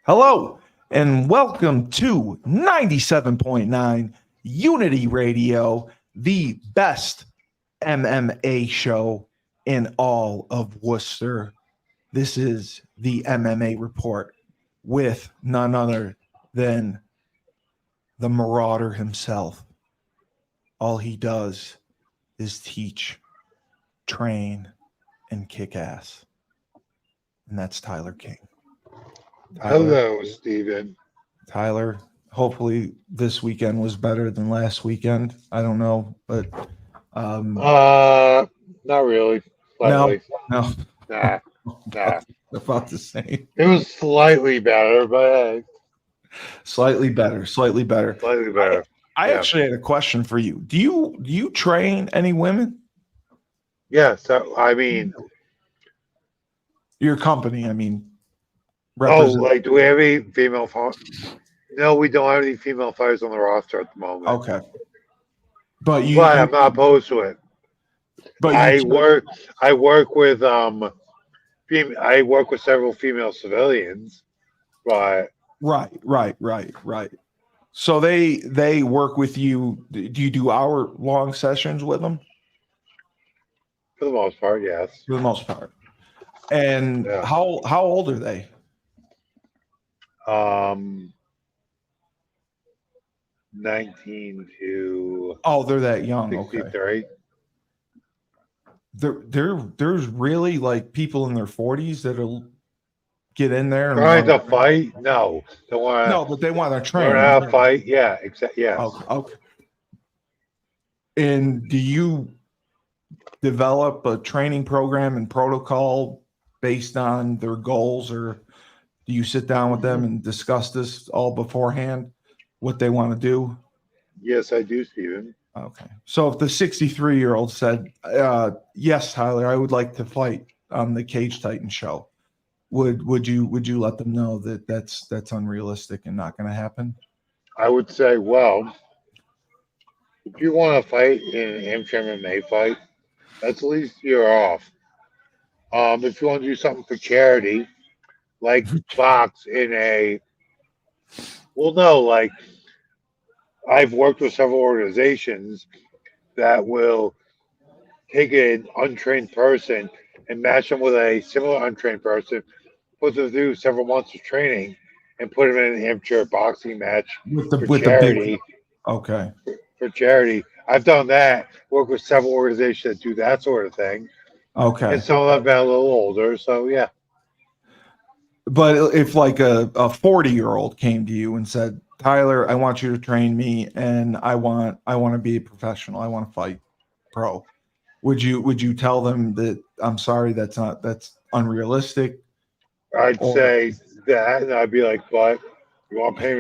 Hello, and welcome to 97.9 Unity Radio, the best MMA show in all of Worcester. This is the MMA Report with none other than the Marauder himself. All he does is teach, train, and kick ass. And that's Tyler King. Hello, Steven. Tyler, hopefully this weekend was better than last weekend. I don't know, but Not really. Slightly. no, Nah. about the same. It was slightly better, but hey, Slightly better. slightly better. I Yeah. actually had a question for you. Do you train any women? Yeah, so I mean, Your company, do we have any female fighters? No, we don't have any female fighters on the roster at the moment. Okay, but I'm not opposed to it. But I work with I work with several female civilians, but right. So they work with you. Do you do hour-long sessions with them? for the most part, yes. For the most part. And Yeah. how old are they? 19 to Oh, they're that young. 63. Okay. There's really like people in their 40s that'll get in there and Trying to fight? No. They want no, but they want to train. learn how to fight? Yeah, yes. Okay. And do you develop a training program and protocol based on their goals, or do you sit down with them and discuss this all beforehand, what they want to do? Yes, I do, Steven. Okay. So if the 63-year-old said, yes, Tyler, I would like to fight on the Cage Titan show, would you let them know that that's unrealistic and not going to happen? I would say, well, if you want to fight in an amateur MMA fight, that's at least you're off. If you want to do something for charity, like box in a, well, no, like I've worked with several organizations that will take an untrained person and match them with a similar untrained person, put them through several months of training, and put them in an amateur boxing match for charity. Okay. For charity, I've done that. Work with several organizations that do that sort of thing. Okay. And some of them have been a little older, so yeah. But if like a 40-year-old came to you and said, Tyler, I want you to train me, and I want to be a professional, I want to fight pro, would you tell them that I'm sorry, that's unrealistic? I'd say that, and I'd be like, but you want to pay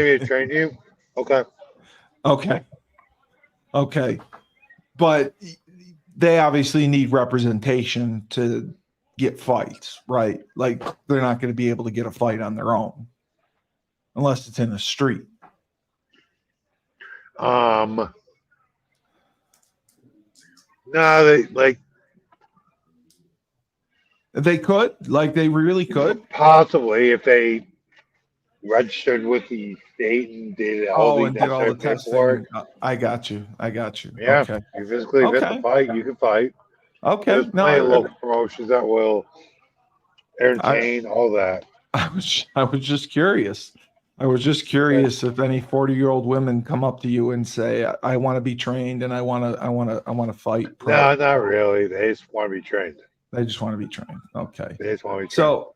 me to train you? Okay. But they obviously need representation to get fights, right? Like they're not going to be able to get a fight on their own unless it's in the street. No, they really could. Possibly if they registered with the state and did all the testing. I got you. Yeah, okay. You physically fit the fight, you can fight. Okay. There's plenty of local promotions that will entertain all that. I was just curious. If any 40-year-old women come up to you and say, I want to be trained and I want to fight pro. No, not really. They just want to be trained. They just want to be trained. Okay. They just want to be trained. So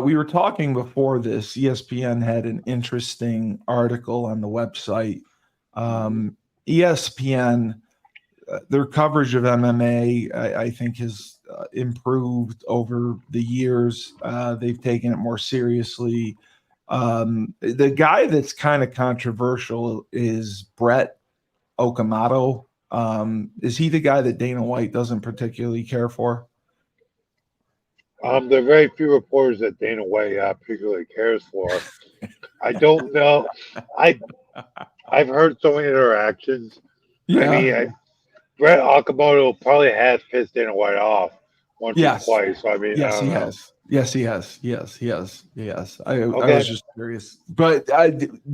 we were talking before this. ESPN had an interesting article on the website. ESPN, their coverage of MMA, I think, has improved over the years. They've taken it more seriously. The guy that's kind of controversial is Brett Okamoto. Is he the guy that Dana White doesn't particularly care for? There are very few reporters that Dana White particularly cares for. I don't know. I've heard so many interactions. Yeah. I mean, Brett Okamoto probably has pissed Dana White off once or twice. So, I mean, yes, he has. Yes, he has. Yes, he has. He has. I was Okay. just curious. But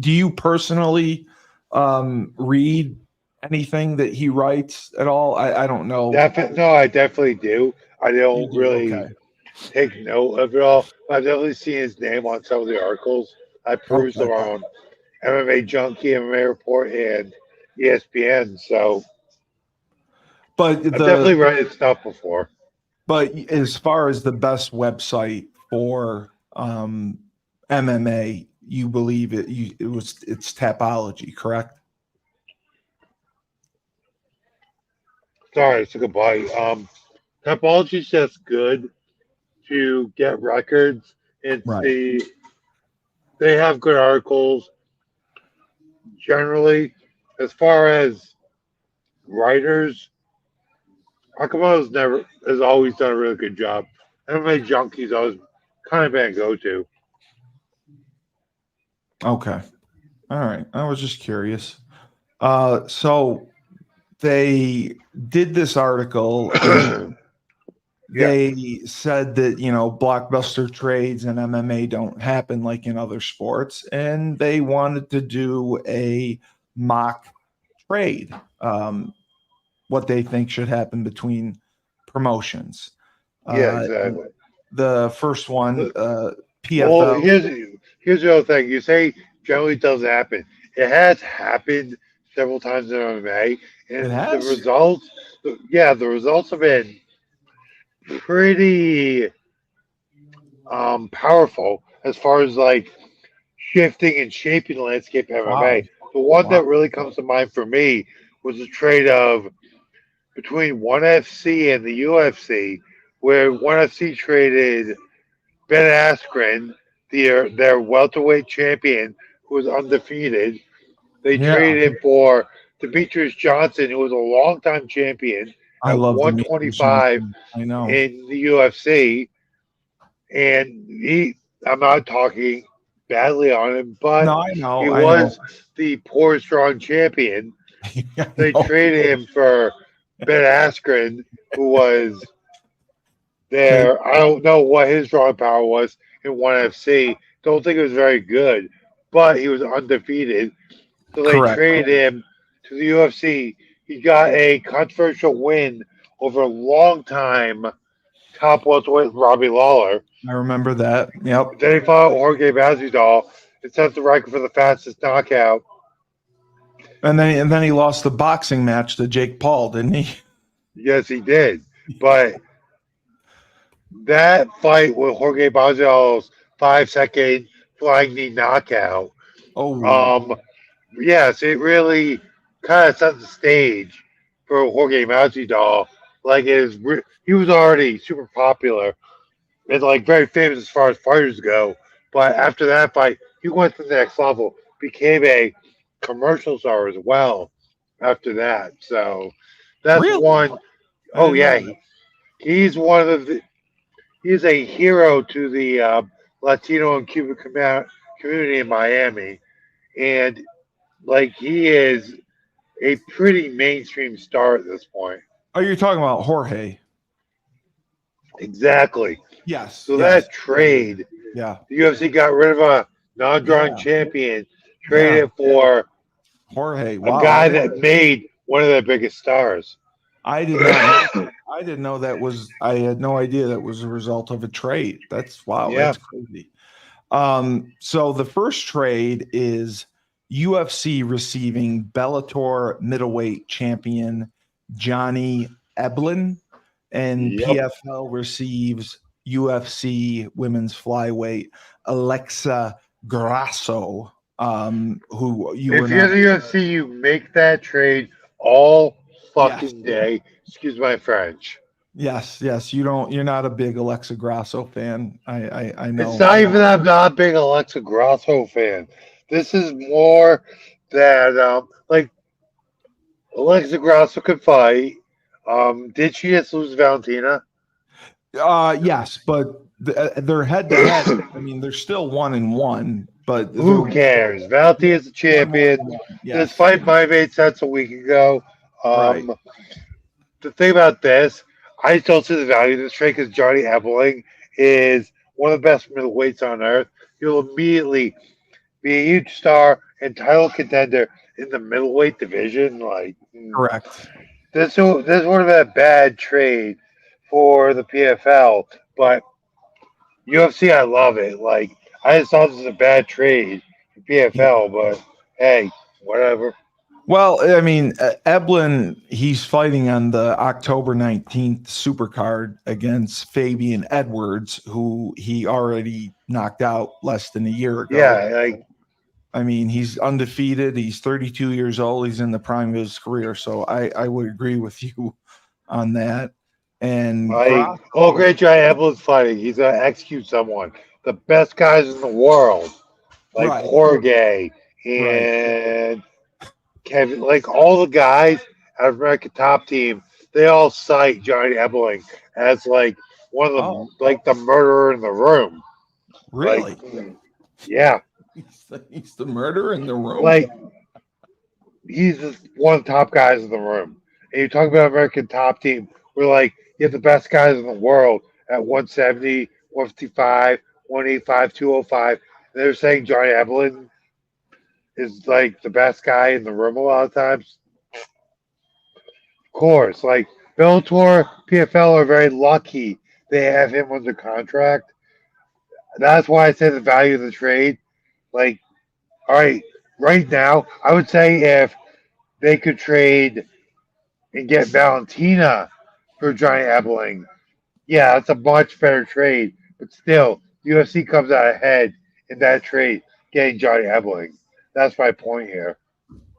do you personally read anything that he writes at all? I don't know. No, I definitely do. I You don't do. Okay. really take note of it all. I've definitely seen his name on some of the articles. I peruse Okay. them on MMA Junkie, MMA Report, and ESPN. So But I've definitely read his stuff before. as far as the best website for MMA, you believe it's Tapology, correct? Sorry, it's a good bite. Topology's just good to get records and Right. see. They have good articles generally. As far as writers, Akamoto's never has always done a really good job. MMA Junkie's always kind of been a go-to. Okay. All right. I was just curious. So they did this article and Yeah, they said that, blockbuster trades in MMA don't happen like in other sports. And they wanted to do a mock trade, what they think should happen between promotions. yeah, Uh, exactly. the first one, Well, PFL, here's the other thing. You say generally doesn't happen. It has happened several times in MMA, it and the has. results, yeah, the results have been pretty powerful as far as like shifting and shaping the landscape of MMA. Wow. The one Wow. that really comes to mind for me was a trade of between ONE FC and the UFC, where ONE FC traded Ben Askren, their welterweight champion, who was undefeated. They Yeah. traded him for Demetrius Johnson, who was a longtime champion I at love Demetrius 125 Johnson. I know. in the UFC. And I'm not talking badly on him, but No, I know. he I know. was the poor strong champion. I They know. traded him for Ben Askren, who was They there. I don't know what his drawing power was in ONE FC. Don't think it was very good, but he was undefeated. So they correct. traded him to the UFC. He got a controversial win over a longtime top welterweight Robbie Lawler. I remember that. Yep. Then he fought Jorge Masvidal and set the record for the fastest knockout. And then he lost the boxing match to Jake Paul, didn't he? Yes, he did. But that fight with Jorge Masvidal's 5 second flying knee knockout, Oh, um, yes, it really kind of set the stage for Jorge Masvidal. Like he was already super popular and like very famous as far as fighters go. But after that fight, he went to the next level, became a commercial star as well. After that, so that's really? one. I Oh didn't know yeah, that. he's one of the. He's a hero to the Latino and Cuban community in Miami, and like he is a pretty mainstream star at this point. Oh, you're talking about Jorge. Exactly. Yes. So Yes. that trade, Yeah. the UFC got rid of a non-drawing Yeah. champion, Yeah. traded it for Jorge. a Wow. guy that made one of their biggest stars. I did not know. I didn't know that was. I had no idea that was a result of a trade. That's wow. Yeah. That's crazy. So the first trade is UFC receiving Bellator middleweight champion Johnny Eblin, and Yep. PFL receives UFC women's flyweight Alexa Grasso, who you were If you're not. the UFC, you make that trade all Yes, fucking day. Excuse my French. yes. You don't. You're not a big Alexa Grasso fan. I It's know. not even that I'm not a big Alexa Grasso fan. This is more that like Alexa Grasso could fight. Did she just lose Valentina? Yes, but they're head to head. I mean, they're still 1-1, but they're Who cares? Valentina's the champion. 1-1. This Yes, fight might have made sense a week ago. right. Um, the thing about this, I just don't see the value of this trade because Johnny Ebeling is one of the best middleweights on earth, you'll immediately be a huge star and title contender in the middleweight division. Like Correct. this would have been a bad trade for the PFL, but UFC, I love it. Like I just thought this was a bad trade for PFL, but hey, whatever. Well, I mean, Eblin, he's fighting on the October 19th supercard against Fabian Edwards, who he already knocked out less than a year ago. Yeah, like I mean, he's undefeated. He's 32 years old. He's in the prime of his career. So I would agree with you on that. And oh, Grasso, great guy Evelyn's fighting. He's gonna execute someone. The best guys in the world, like right, Jorge right. and Kevin, like all the guys out of American Top Team, they all cite Johnny Ebling as like one of Oh, the like the murderer in the room. Like, really? yeah, He's the murderer in the room? like he's just one of the top guys in the room. And you talk about American Top Team, we're like you have the best guys in the world at 170, 155, 185, 205. And they're saying Johnny Ebling is like the best guy in the room a lot of times. Of course, like Bellator, PFL are very lucky they have him under contract. That's why I say the value of the trade. Like, all right, right now, I would say if they could trade and get Valentina for Johnny Ebling, yeah, that's a much better trade. But still, UFC comes out ahead in that trade, getting Johnny Ebling. That's my point here.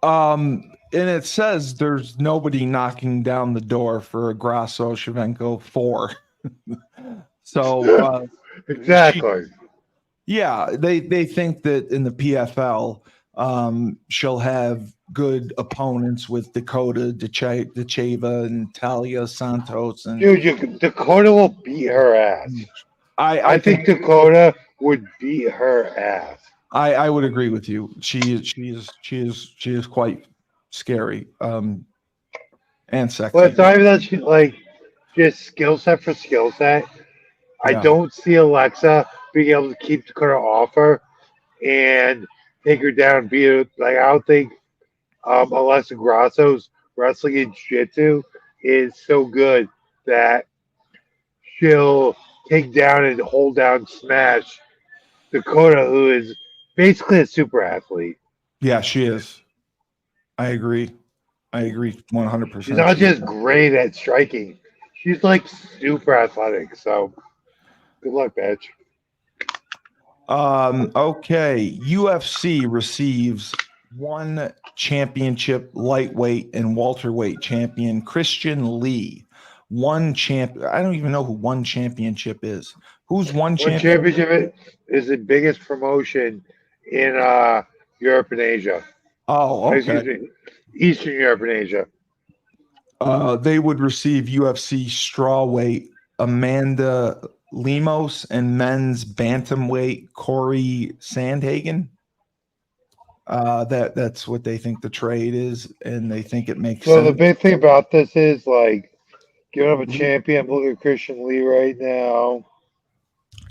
And it says there's nobody knocking down the door for a Grasso Shevchenko 4. So she Exactly. yeah, they think that in the PFL, she'll have good opponents with Dakota Decheva and Talia Santos, and Dude, Dakota will beat her ass. I I think think Dakota would beat her ass. I would agree with you. She is quite scary, and But sexy. it's not even that she like just skill set for skill set. I Yeah, don't see Alexa being able to keep Dakota off her and take her down and beat her. Like I don't think Alexa Grasso's wrestling and jiu-jitsu is so good that she'll take down and hold down smash Dakota, who is basically a super athlete. yeah, she is. I agree. I agree She's 100%. not just great at striking; she's like super athletic. So good luck, bitch. Okay. UFC receives one championship lightweight and welterweight champion, Christian Lee. One champ. I don't even know who one championship is. Who's one One champion? championship is the biggest promotion in Europe and Asia. Oh, okay. Excuse me, Eastern Europe and Asia. They would receive UFC strawweight Amanda Lemos and men's bantamweight Corey Sandhagen. That's what they think the trade is, and they think it makes So the sense. big thing about this is like giving up a champion. Look at Christian Lee right now.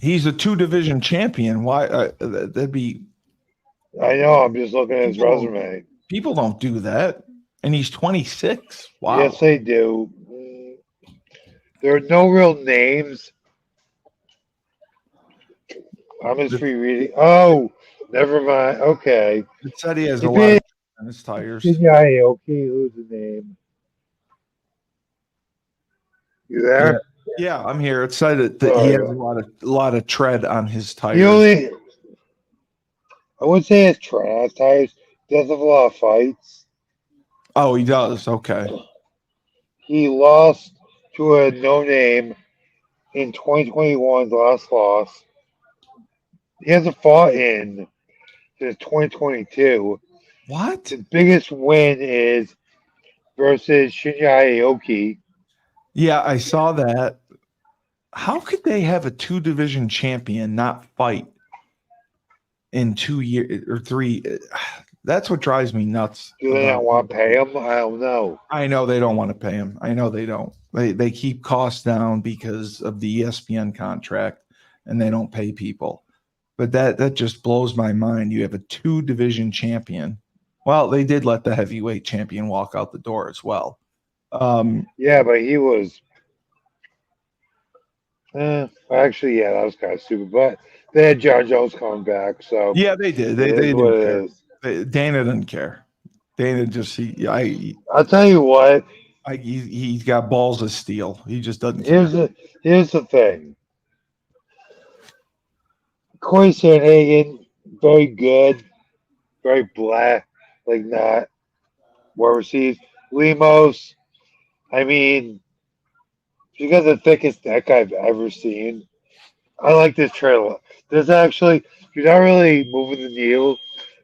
He's a two division champion. Why? That'd be I know. I'm just looking at his people don't resume. people don't do that, and he's 26. Yes, Wow. they do. There are no real names. I'm just It rereading. Oh, never mind. Okay. said he has a He lot of beat on his tires. Shinya Aoki. Who's the name? You Yeah, there? yeah. I'm here. It said that he Oh, has yeah. a lot of tread on his He tires. only, I wouldn't say his trash tires. He does have a lot of fights. Oh, he does. Okay. He lost to a no name in 2021's last loss. He hasn't fought in since 2022. What? His biggest win is versus Shinya Aoki. Yeah, I saw that. How could they have a two division champion not fight in 2 years or three? That's what drives me nuts Do they not about want to UFC. pay him? I don't know. I know they don't want to pay him. I know they don't. They keep costs down because of the ESPN contract. and they don't pay people. But that just blows my mind. You have a 2-division champion. Well, they did let the heavyweight champion walk out the door as well. Yeah, but he was. Actually, yeah, that was kind of stupid. But they had John Jones coming back, so Yeah, they did. it They is what didn't it care. is. Dana didn't care. Dana just I'll tell you what. he's got balls of steel. He just doesn't care. Here's the thing. Corey Sandhagen, very good, very black, like not well received. Lemos, I mean, she got the thickest neck I've ever seen. I like this trailer. There's actually you're not really moving the needle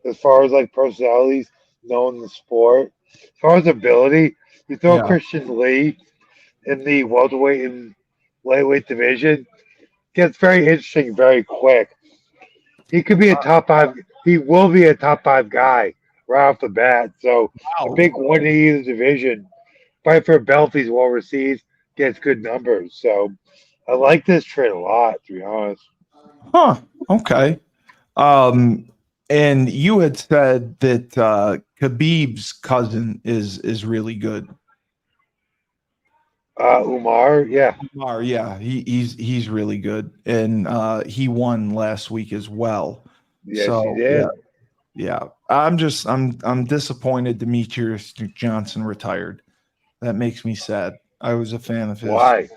as far as like personalities knowing the sport. As far as ability, you throw Yeah. Christian Lee in the welterweight and lightweight division, gets very interesting very quick. He could be a top five. He will be a top five guy right off the bat. So a Wow. big win in either division. Fight for a belt. He's well received. Gets good numbers. So I like this trade a lot, to be honest. Huh. Okay. Um, and you had said that Khabib's cousin is really good. Umar, yeah, Umar, yeah, he's really good, and he won last week as well. yes, he So yeah, did. yeah. I'm disappointed Demetrius Johnson retired. That makes me sad. I was a fan of his. Why?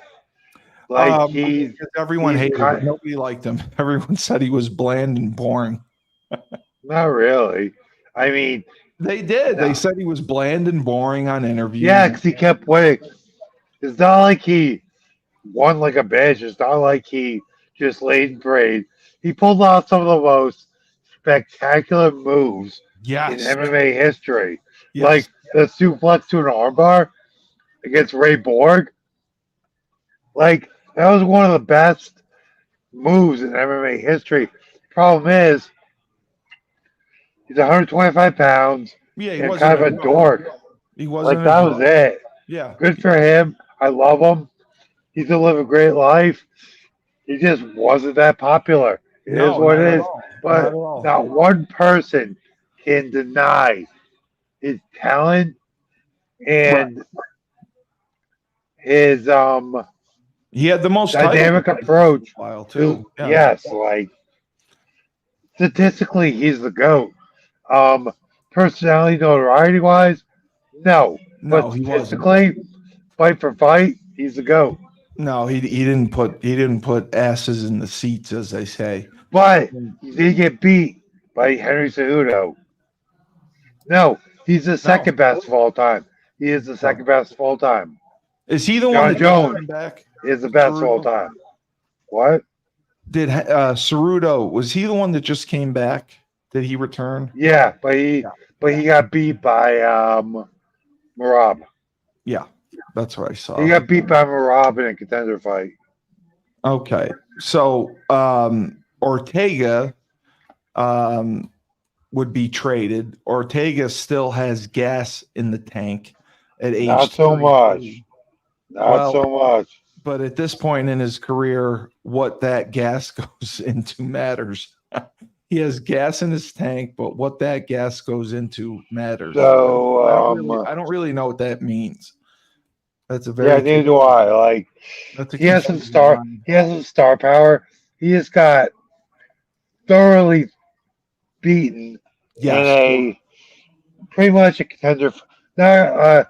Like Because everyone he's hated him. kind. Nobody liked him. Everyone said he was bland and boring. Not really. I mean, They did. They no. said he was bland and boring on Yeah, interviews. because he kept winning. It's not like he won like a bitch. It's not like he just laid and prayed. He pulled off some of the most spectacular moves in Yes, MMA history, yes. like the suplex to an armbar against Ray Borg. Like that was one of the best moves in MMA history. Problem is, he's 125 pounds Yeah, he and kind wasn't of a a dork. he Like wasn't a that was drug. it. Yeah. Good for him. I love him. He's gonna live a great life. He just wasn't that popular. It is No, what not it at is. all. Not But at all. not one person can deny his talent Right. and his He had the most titles dynamic for a approach while too. to Yeah. yes, like statistically he's the GOAT. Um Personality notoriety wise, no. But No, he wasn't. statistically, fight for fight, he's the GOAT. No, he didn't put asses in the seats, as they say. But he did get beat by Henry Cejudo. No, he's the No. second best of all time. He is the No. second best of all time. Is he the one John that just Jones came back? is the best of all Cerudo? time. What? Did Cerudo, was he the one that just came back? Did he return? Yeah, Yeah. but he got beat by Marab. Yeah. That's what I He saw. got beat by Marab in a contender fight. Okay. So Ortega would be traded. Ortega still has gas in the tank at Not age so much. 33. Not Well, so much. but at this point in his career, what that gas goes into matters. He has gas in his tank, but what that gas goes into matters. So I don't really know what that means. That's a yeah, very neither do I. Like that's a confusing line. he has some star power. He just got thoroughly beaten in Yes. a pretty much a contender. Now,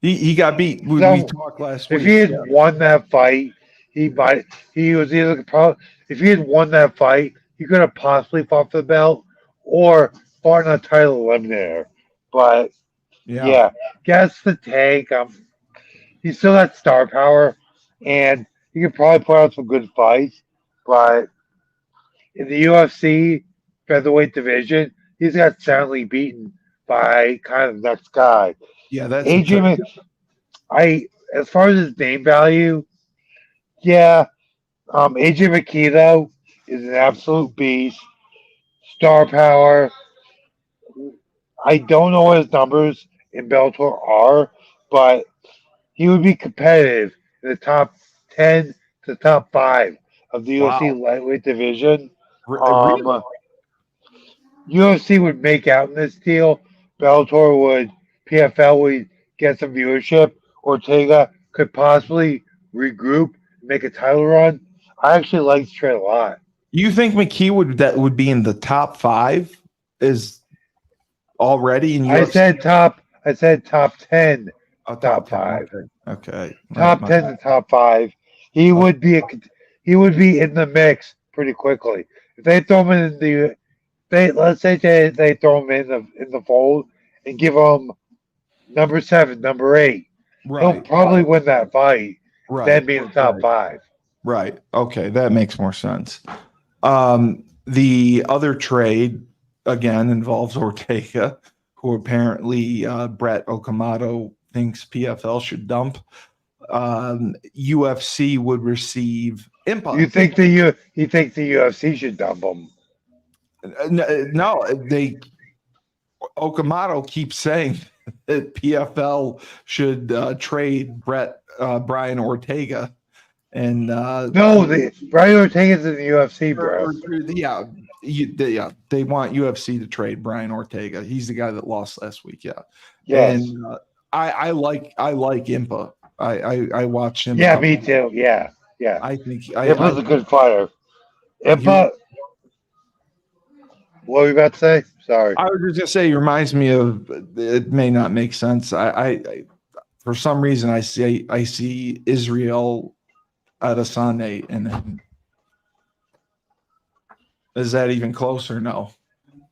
He got beat. We so talked last if week. he had Yeah. won that fight, he might. He was either probably if he had won that fight, he could have possibly fought for the belt or fought in a title eliminator. But Yeah. yeah, guess the tank. He's still got star power, and he could probably put out some good fights. But in the UFC featherweight division, he's got soundly beaten by kind of the next guy. Yeah, that's a Adrian, I as far as his name value, yeah, AJ McKee is an absolute beast. Star power. I don't know what his numbers in Bellator are, but he would be competitive in the top 10 to top 5 of the UFC Wow. lightweight division. Really? Um, UFC would make out in this deal. Bellator would, PFL would get some viewership. Ortega could possibly regroup, make a title run. I actually like this trade a lot. You think McKee would be in the top 5 is already in I UFC? said top. I said top 10, Oh, top top 10. 5. Okay. Okay. Top 10 to top 5. He Okay. would be he would be in the mix pretty quickly. If they throw him in the they let's say they throw him in the fold and give him number 7, number 8, he'll Right. probably win that fight. Right. Then be in the top Right. 5. Right. Okay. That makes more sense. The other trade again involves Ortega, who apparently Brett Okamoto thinks PFL should dump. UFC would receive Impa. You think the UFC should dump him? No, Okamoto keeps saying that PFL should trade Brian Ortega, and No, Brian Ortega's in the UFC, bro. they want UFC to trade Brian Ortega. He's the guy that lost last week. Yeah, Yes. and I like Impa. I watched him. Yeah, me too. Yeah. I think Impa's a good fighter. Impa, what were you about to say? Sorry. I was just gonna say he reminds me of. It may not make sense. I for some reason I see Israel Adesanya in him. Is that even close or no?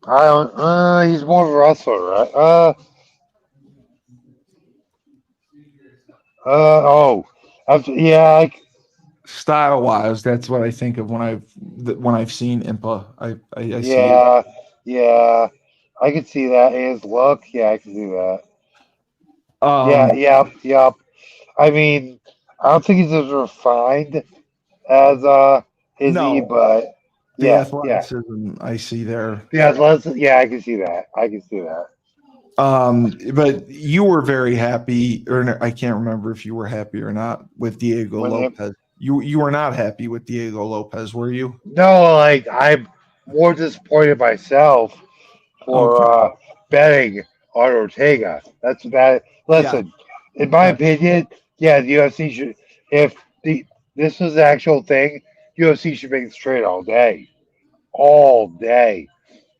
I don't. He's more of a wrestler, right? Oh. Yeah. Style wise, that's what I think of when I've seen Impa. I see it. Yeah. Yeah. I can see that. His look. Yeah, I can see that. Yeah. Um, Yep. I mean, I don't think he's as refined as Izzy, no, but the yeah. athleticism I see there. Yeah, I can see that. I can see that. But you were very happy, or no, I can't remember if you were happy or not with Diego When it, Lopez. You were not happy with Diego Lopez, were you? no, like I'm more disappointed myself for Okay. betting on Ortega. That's bad. Yeah. Listen, in my That, opinion, yeah, the UFC should. If the this was the actual thing, UFC should make this trade all day.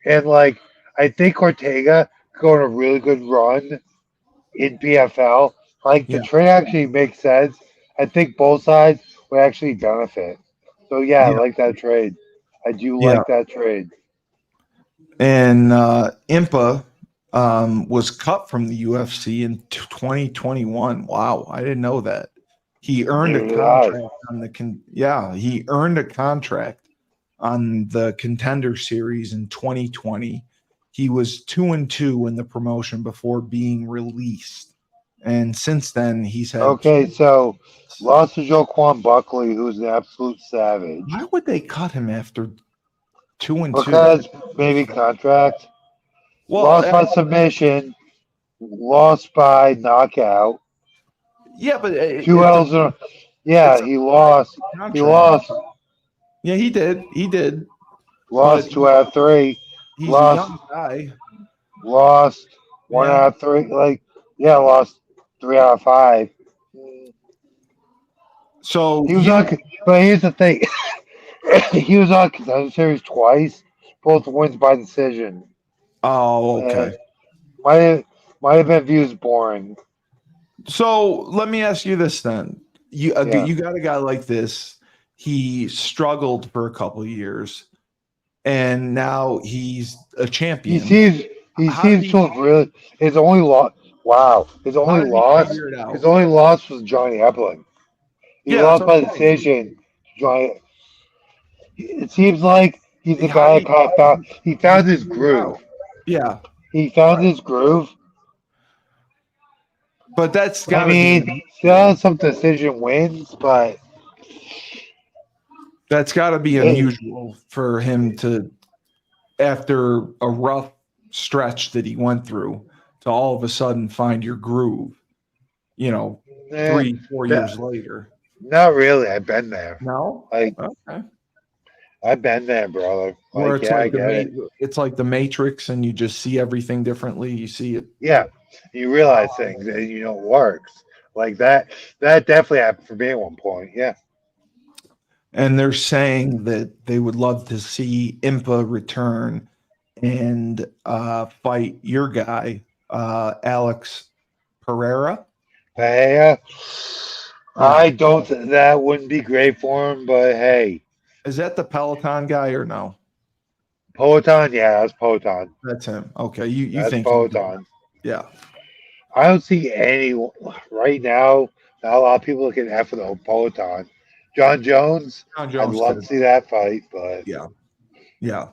And like, I think Ortega going a really good run in PFL. Like the yeah. trade actually makes sense. I think both sides would actually benefit. So yeah, I Yeah. like that trade. I do Yeah. like that trade. And Impa was cut from the UFC in 2021. Wow, I didn't know that. He earned a Neither did I. contract on he earned a contract on the Contender Series in 2020. He was 2-2 in the promotion before being released. And since then, he's had Okay, two. so lost to Joaquin Buckley, who's an absolute savage. Why would they cut him after 2-2? Because maybe contract. Well, Lost by submission. Lost by knockout. yeah, but Two L's. it's Yeah, a he lost. He contract. lost. Yeah, he did. He did. But Lost 2 out of 3. he's a Lost. young guy. Lost one Yeah. out of 3. Like, yeah, lost 3 out of 5. So He was on. But here's the thing. He was on Contender Series twice. Both wins by decision. okay. Might have been views boring. So let me ask you this then. Yeah. You got a guy like this. He struggled for a couple of years, and now he's a champion. He seems to have really his only loss. Wow, his How only did he loss. figure it out? His only loss was Johnny Epling. He Yeah, that's lost what by I'm saying. decision. Johnny. It seems like he's the How guy did that kind of found. He he found his figure it groove. out? Yeah, He found his groove. but that's I got to be mean, still had some decision wins, but it, unusual for him to, after a rough stretch that he went through, to all of a sudden find your groove. You know, eh, 3-4 that- years later. not really. I've been there. No. Like Okay. I've been there, brother. where Like, it's yeah, I like get it. it's like the Matrix, and you just see everything differently. You see it, Yeah, you realize things and you know it works. Like that. That definitely happened for me at one point. Yeah. and they're saying that they would love to see Impa return and fight your guy, Alex Pereira. But hey, Yeah, I don't. That wouldn't be great for him. But hey, is that the Peloton guy or no? Poeton. Yeah, that's Poeton. That's him. Okay, you That's think he's good. Poeton. Yeah. I don't see any right now. Not a lot of people looking at for the Poeton. John Jones. John I'd Jones love to could. see that fight, but Yeah. Yeah.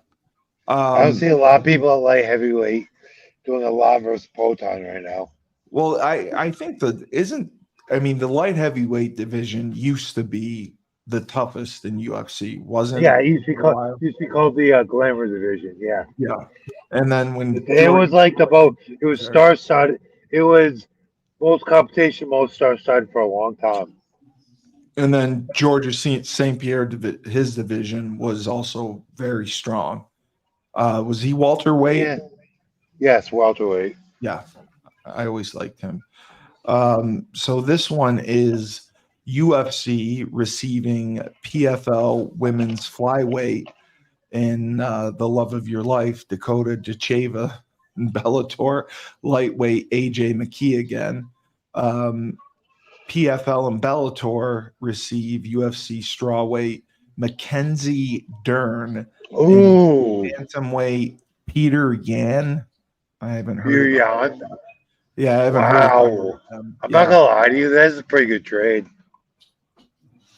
I don't Um, see a lot of people at light heavyweight doing a lot versus Poeton right now. well, I think that isn't. I mean, the light heavyweight division used to be the toughest in UFC, wasn't Yeah, it? it used to be For a while. called the Glamour division. Yeah. Yeah. And then when It George, was like the boat. It was star studded. It was most competition, most star studded for a long time. and then Georgia St. Pierre, his division was also very strong. Was he welterweight? Yeah. Yes, welterweight. Yeah, I always liked him. So this one is UFC receiving PFL women's flyweight in the love of your life, Dakota Jacheva, and Bellator lightweight AJ McKee again. PFL and Bellator receive UFC strawweight Mackenzie Dern and Ooh, bantamweight Peter Yan. I haven't heard about Furion. that. Yeah, I haven't heard about Wow. them. I'm not Yeah, gonna lie to you. That's a pretty good trade.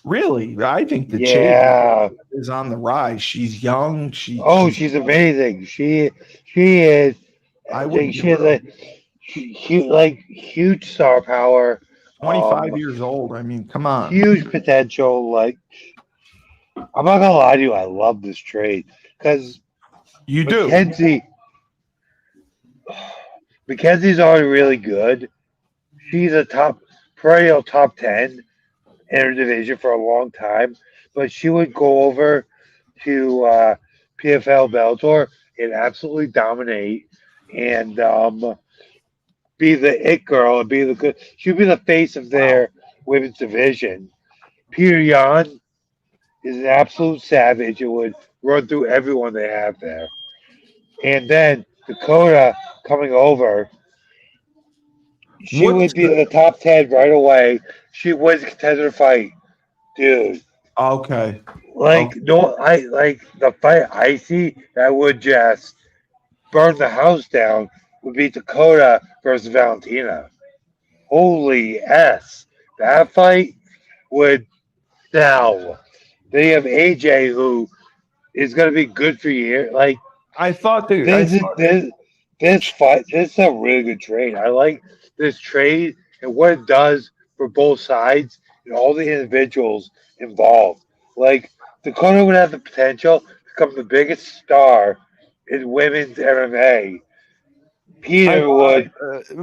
really. I think the Chase Yeah. is on the rise. She's young. Oh, She's. she's amazing. She is. I wouldn't She give has her up. like huge star power. 25 years old. I mean, come on. Huge potential. Like I'm not gonna lie to you. I love this trade because You do. Mackenzie. Mackenzie's already really good. She's a perennial top 10 in her division for a long time, but she would go over to PFL Bellator and absolutely dominate and be the it girl and be the good. She'd be the face of Wow. their women's division. Peter Yan is an absolute savage and would run through everyone they have there. And then Dakota coming over, she What's would be in the top 10 right away. She wins a contender fight, dude. okay? Like Okay. no, I like the fight I see that would just burn the house down would be Dakota versus Valentina. Holy s, that fight would now. They have AJ who is going to be good for you. Like I thought that I this is thought this fight. This is a really good trade. I like this trade and what it does for both sides and all the individuals involved. Like Dakota would have the potential to become the biggest star in women's MMA. I Peter thought would,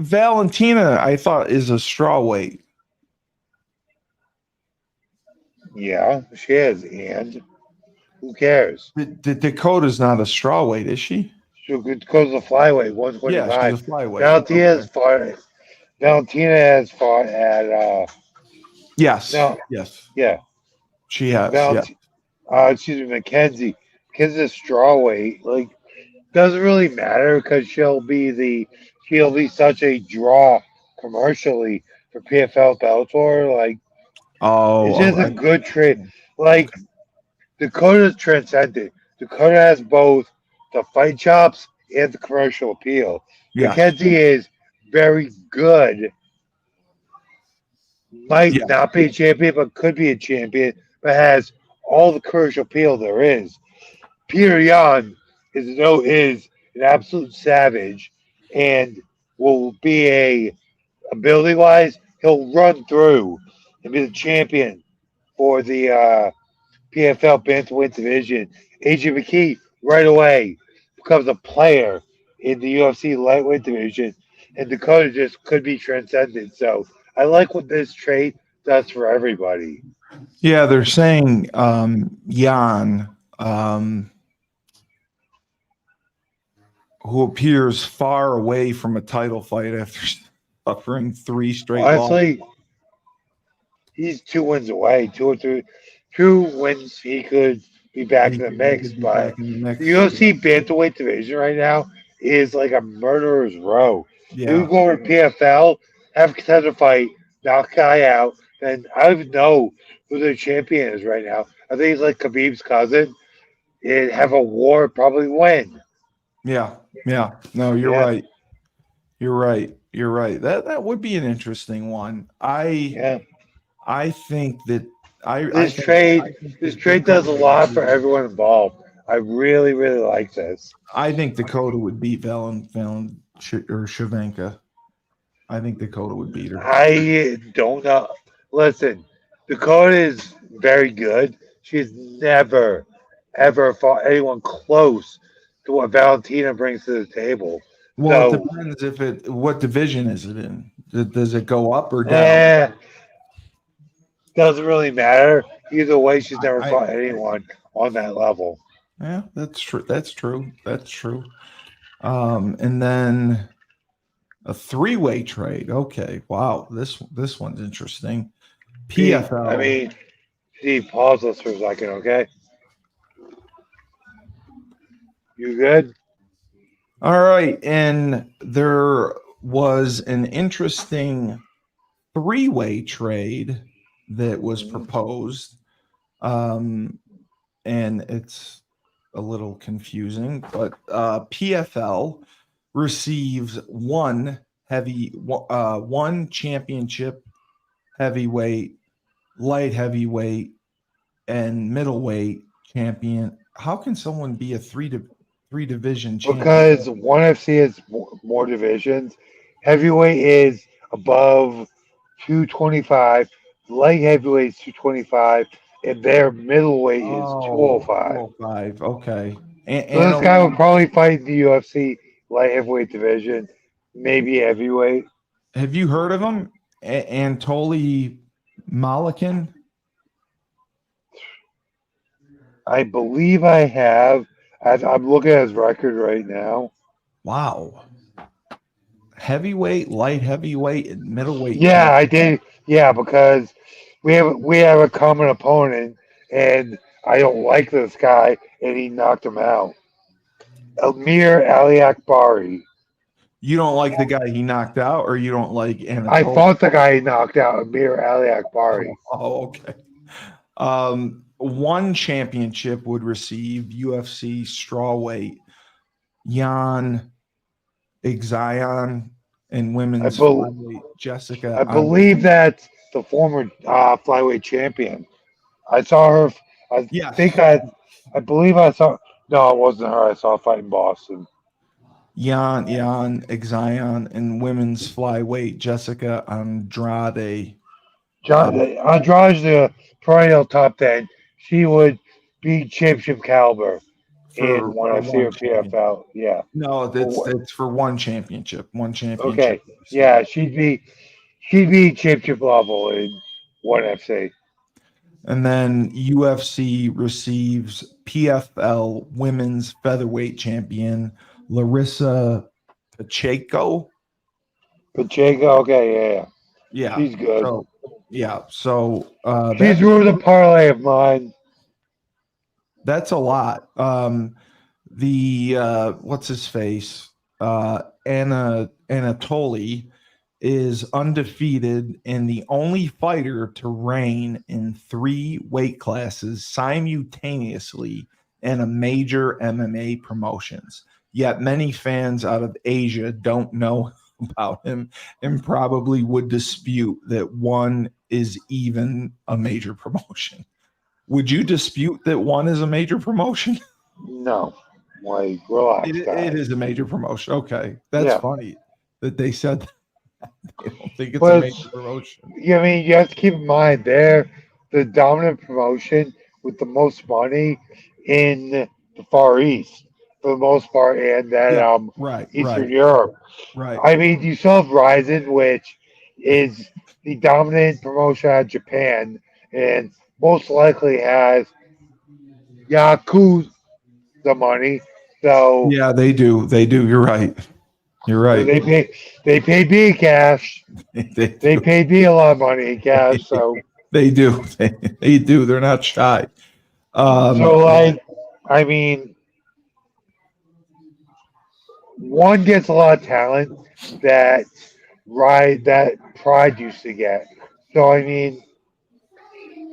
Valentina. I thought is a straw weight. yeah, she is, and who cares? The Dakota's not a straw weight, is she? She could go to the flyweight, Yeah, she's a 125. flyweight. Valentina Okay. has fought. Valentina has fought at Yes. no, Yes. yeah, She has. Yeah. Valentina. Excuse me, Mackenzie. Mackenzie's a strawweight. Like doesn't really matter because she'll be such a draw commercially for PFL Bellator. Like it's Oh. just a good trade. Okay. Like Dakota's transcendent. Dakota has both the fight chops and the commercial appeal. Yes. Mackenzie is very good. Might Yeah. not be a champion, but could be a champion, but has all the commercial appeal there is. Peter Yan is an absolute savage and will be a ability wise, he'll run through and be the champion for the PFL bantamweight division. AJ McKee right away becomes a player in the UFC lightweight division, and Dakota just could be transcended. So I like what this trade does for everybody. Yeah. They're saying Jan um, who appears far away from a title fight after suffering 3 straight losses. Honestly, he's 2 wins away, 2 wins. He could be back in the mix, but Back in the mix. the UFC bantamweight division right now is like a murderer's row. If you Yeah. go over to PFL, have a contender fight, knock a guy out, then I don't even know who the champion is right now. I think he's like Khabib's cousin. And have a war, probably win. Yeah. Yeah. No, you're Yeah, right. You're right. You're right. That would be an interesting one. yeah. I think that I This think trade, this trade does a Dakota lot for everyone involved. I really, really like this. I think Dakota would beat or Shavenka. I think Dakota would beat her. I don't know. Listen, Dakota is very good. She's never, ever fought anyone close to what Valentina brings to the table. Well, it So, depends what division is it in? Does it go up or down? eh, doesn't really matter. Either way, she's never I fought anyone on that level. Yeah, that's true. That's true. That's true. And then a 3-way trade. Okay. Wow. This one's interesting. Pete, I PFL. mean, Steve, pause us for a second, okay? You good? All right. And there was an interesting 3-way trade that was Mhm. proposed. And it's a little confusing, but PFL receives one championship heavyweight, light heavyweight, and middleweight champion. How can someone be a three division champion? Because one FC has more divisions. Heavyweight is above 225. Light heavyweight is 225. And their middleweight is Oh, 205. 205. Okay. So And this guy would probably fight in the UFC light heavyweight division, maybe heavyweight. have you heard of him? Anatoly Malakin? I believe I have. I'm looking at his record right now. Wow. Heavyweight, light heavyweight, and middleweight Yeah, champ. I did. Yeah, because we have a common opponent, and I don't like this guy, and he knocked him out. Elmir Ali Akbari. You don't like the guy he knocked out, or you don't like I Anatoly? fought the guy he knocked out, Elmir Ali Akbari. Okay. One championship would receive UFC strawweight Jan Exayan and I women's bel flyweight Jessica I believe that's the former flyweight champion. I saw her. I Yes, think I believe I saw. No, it wasn't her. I saw a fight in Boston. Jan Exayan and women's flyweight Jessica Andrade. John Andrade, the perennial top 10. She would be championship caliber in one For FC one or champion. PFL. Yeah. No, that's for one championship. One championship Okay. received. Yeah, she'd be championship level in one FC. And then UFC receives PFL women's featherweight champion Larissa Pacheco. Pacheco, okay, yeah. Yeah. She's good. So yeah. So She's ruined the parlay of mine. that's a lot. The what's his face? Anatoly is undefeated and the only fighter to reign in 3 weight classes simultaneously in a major MMA promotions. Yet many fans out of Asia don't know about him and probably would dispute that one is even a major promotion. Would you dispute that one is a major promotion? No. Like, relax, It guys. is a major promotion. Okay. That's Yeah. funny that they said that. They don't think it's a But major promotion. I mean, you have to keep in mind they're the dominant promotion with the most money in the Far East for the most part, and then Yeah. Right. Eastern Europe. Right. I mean, you still have Ryzen, which is the dominant promotion out of Japan, and most likely has Yakuza money. So Yeah, they do. They do. You're right. You're right. they pay me cash. They They do. paid me a lot of money in cash. So They do. They do. They're not shy. so like I mean, one gets a lot of talent that that Pride used to get. So I mean,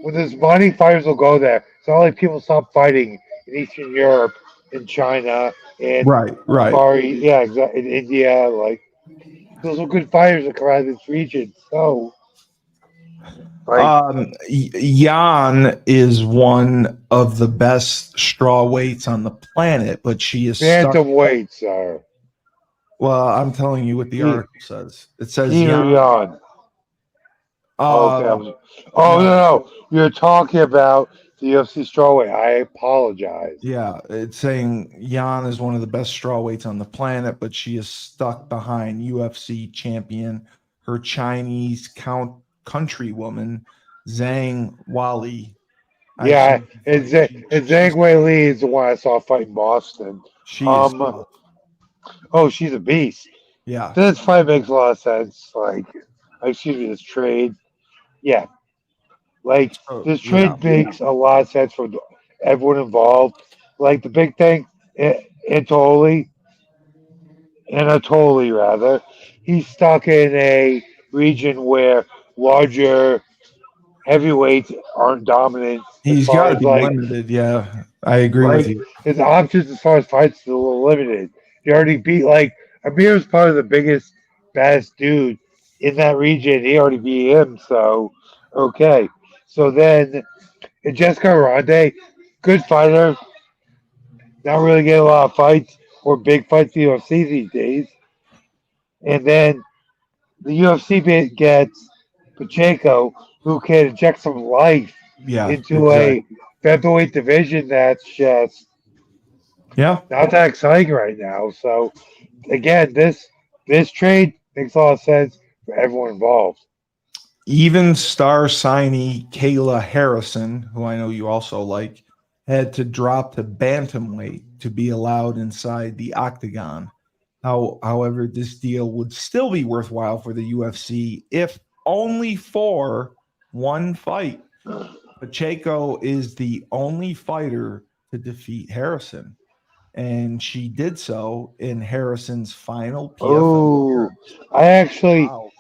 when there's money, fighters will go there. It's not like people stop fighting in Eastern Europe, in China, in Right, right. Far East, yeah, exactly, in India. Like those are good fighters that come out of this region. So like Jan is one of the best straw weights on the planet, but she is stuck. phantom weights are Well, I'm telling you what the he article says. It says he or Jan. yon. Okay. Uh, Oh no, no, you're talking about the UFC strawweight. I apologize. yeah, it's saying Jan is one of the best straw weights on the planet, but she is stuck behind UFC champion, her Chinese countrywoman, Zhang Wali. I've Yeah, seen her fight. and Zhang Wei Li is the one I saw fight in Boston. She is Um, tough. oh, she's a beast. Yeah, This fight makes a lot of sense. Excuse me, this trade. Yeah, like so this yeah, trade makes a lot of sense for everyone involved. Like the big thing, Anatoly, Anatoly rather, he's stuck in a region where larger heavyweights aren't dominant as he's got far to as be limited. Yeah, I agree with like you. his options as far as fights is a little limited. He already beat like Amir's probably the biggest, baddest dude in that region. He already beat him, so okay. So then Jessica Ronde, good fighter, not really getting a lot of fights or big fights in the UFC these days. And then the UFC gets Pacheco, who can inject some life Yeah, into a exactly. featherweight division that's just Yeah. not that exciting right now. So again, this trade makes a lot of sense for everyone involved. Even star signee Kayla Harrison, who I know you also like, had to drop to bantamweight to be allowed inside the octagon. However, this deal would still be worthwhile for the UFC if only for one fight. Pacheco is the only fighter to defeat Harrison, and she did so in Harrison's final PFL Oh, appearance. I actually, Wow.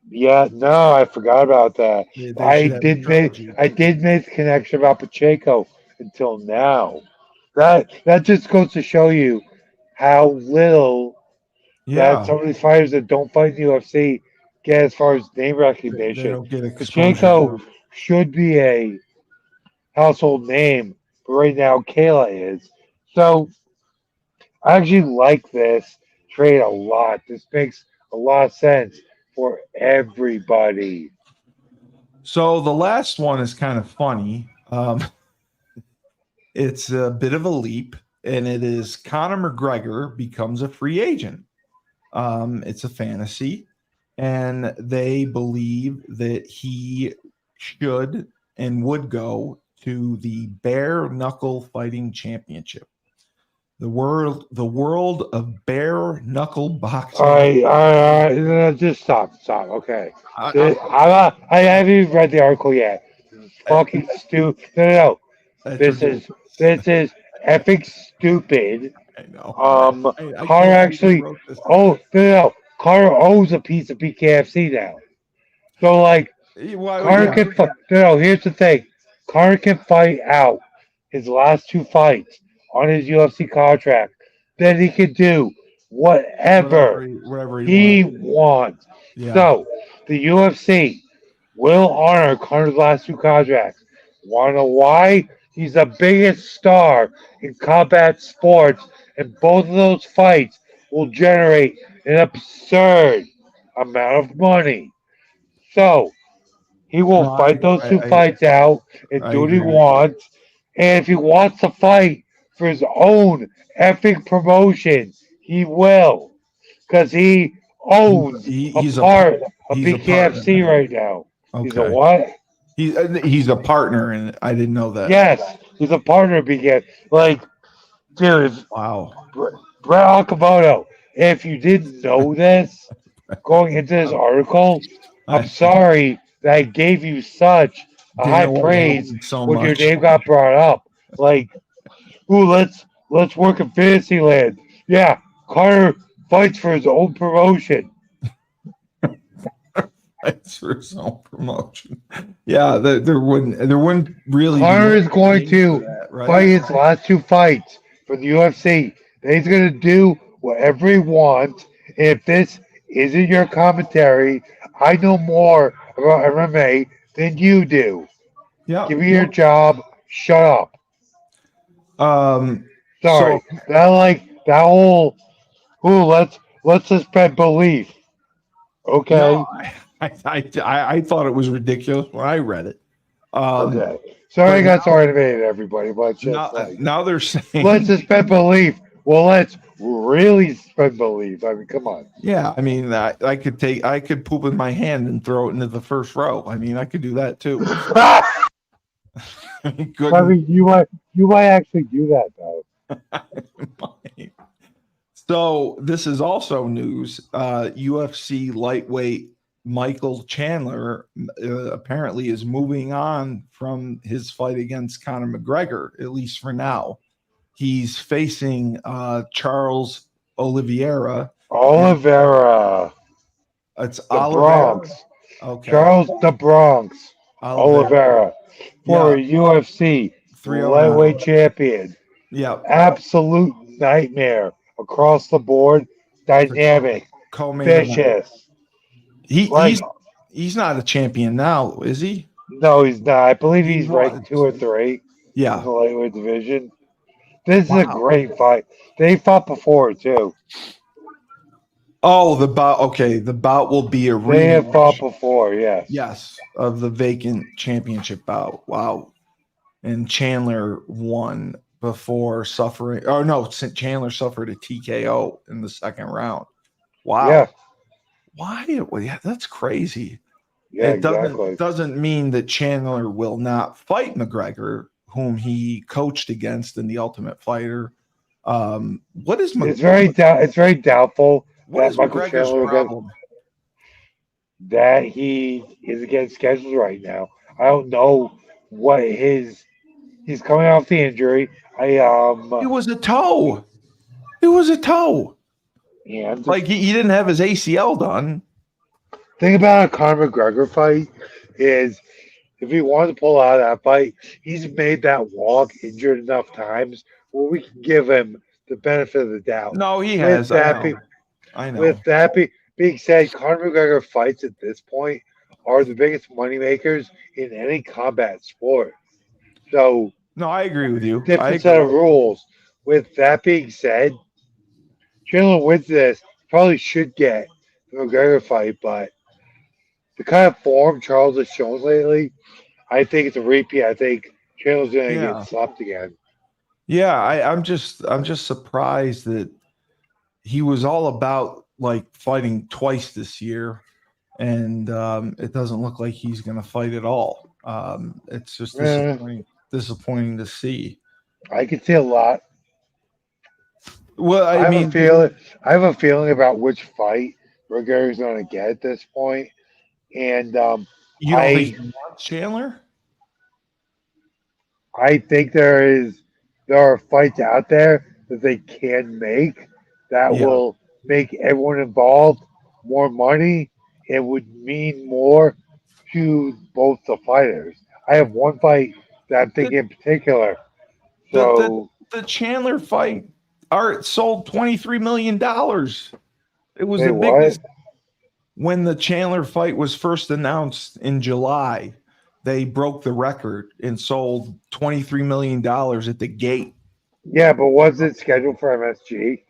yeah, no, I forgot about that. They should have a trilogy. I did make the connection about Pacheco until now. That just goes to show you how little that Yeah, some of these fighters that don't fight in the UFC get as far as name they recognition. don't get exposure Pacheco enough. should be a household name, but right now Kayla is. So I actually like this trade a lot. This makes a lot of sense for everybody. So the last one is kind of funny. It's a bit of a leap, and it is Conor McGregor becomes a free agent. It's a fantasy, and they believe that he should and would go to the bare knuckle fighting championship. The world of bare knuckle boxing. All right, no, just stop. Okay, I, I haven't even read the article yet. This is I, fucking stupid. No. that's This is ridiculous. this is epic stupid. I know. I Connor can't believe they actually. wrote this. Oh no. Connor owes a piece of BKFC now. So like Well, Connor yeah, can fight. No, here's the thing. Connor can fight out his last two fights on his UFC contract. Then he can do whatever whatever he he wants. wants. Yeah, So the UFC will honor Connor's last two contracts. Want to know why? He's the biggest star in combat sports, and both of those fights will generate an absurd amount of money. So he will no, fight those two fights out and I do what he agree with you. wants. And if he wants to fight for his own epic promotion, he will. Because he owns a He's a part partner. of He's a partner. BKFC right now. He's a Okay, what? He's a partner, and I didn't know that. Yes, he's a partner. Begin like, dude, Wow. Brett Okamoto. If you didn't know this going into this article, I'm I sorry that I gave you such a high Dana White praise hates him so when your much. name got brought up. Like, ooh, let's work in Fantasyland. Yeah, Carter fights for his own promotion. It's for his own promotion. Yeah, there wouldn't really be Connor much is going change for to that, fight right? his last two fights for the UFC. And he's going to do whatever he wants. And if this isn't your commentary, I know more about MMA than you do. Yeah. Give me your job. Shut up. So Sorry. That whole let's suspend belief. no, Okay. I thought it was ridiculous when I read it. Um, Okay. Sorry I but got so animated, everybody, but just like now they're let's saying, suspend belief. Well, let's really suspend belief. I mean, come on. yeah. I mean, I could poop in my hand and throw it into the first row. I mean, I could do that too. I Good. mean, you might actually do that though. So this is also news. UFC lightweight Michael Chandler apparently is moving on from his fight against Conor McGregor, at least for now. He's facing Charles Oliveira. And Oliveira, it's the Oliveira. Bronx, Okay. Charles the Bronx, Oliveira. Oliveira, for Yeah. a UFC 309. lightweight champion. Yeah. Absolute nightmare across the board. It's a Dynamic, co-main event. vicious. He, Like, he's he's not a champion now, is he? no, he's not. I believe He he's ranked two was. or three in Yeah. the lightweight division. This is a Wow. great fight. They fought before too. Oh, the bout. Okay, the bout will be a They have fought rematch. before, yes. Yes, of the vacant championship bout. Wow. And Chandler won before suffering. Oh no, Chandler suffered a TKO in the second round. Yeah, Wow. Why? Well, yeah, that's crazy. yeah, It doesn't exactly. doesn't mean that Chandler will not fight McGregor, whom he coached against in the Ultimate Fighter. What is It's very doubtful what that is Michael McGregor's Chandler against problem? that he is against schedules right now. I don't know what his he's coming off the injury. I It was a toe. It was a toe. and Like he didn't have his ACL done. thing about a Conor McGregor fight is if he wanted to pull out of that fight, he's made that walk injured enough times where we can give him the benefit of the doubt. No, he With has. I that, know. I with know. that being said, Conor McGregor fights at this point are the biggest moneymakers in any combat sport. So No, I agree with you. I different set agree. of rules. With that being said, Chandler wins this. Probably should get the McGregor fight, but the kind of form Charles has shown lately, I think it's a repeat. I think Chandler's gonna get Yeah. slapped again. Yeah. I'm just surprised that he was all about like fighting twice this year, and it doesn't look like he's going to fight at all. It's just Eh, disappointing to see. I can see a lot. Well, I I have a mean, feeling. I have a feeling about which fight McGregor's gonna get at this point, and you don't think I he wants Chandler? I think there are fights out there that they can make that Yeah. will make everyone involved more money. It would mean more to both the fighters. I have one fight that I'm The thinking in particular. the the, So the Chandler fight art sold $23 million. It was say the what? biggest when the Chandler fight was first announced in July. They broke the record and sold $23 million at the gate. Yeah, but was it scheduled for MSG?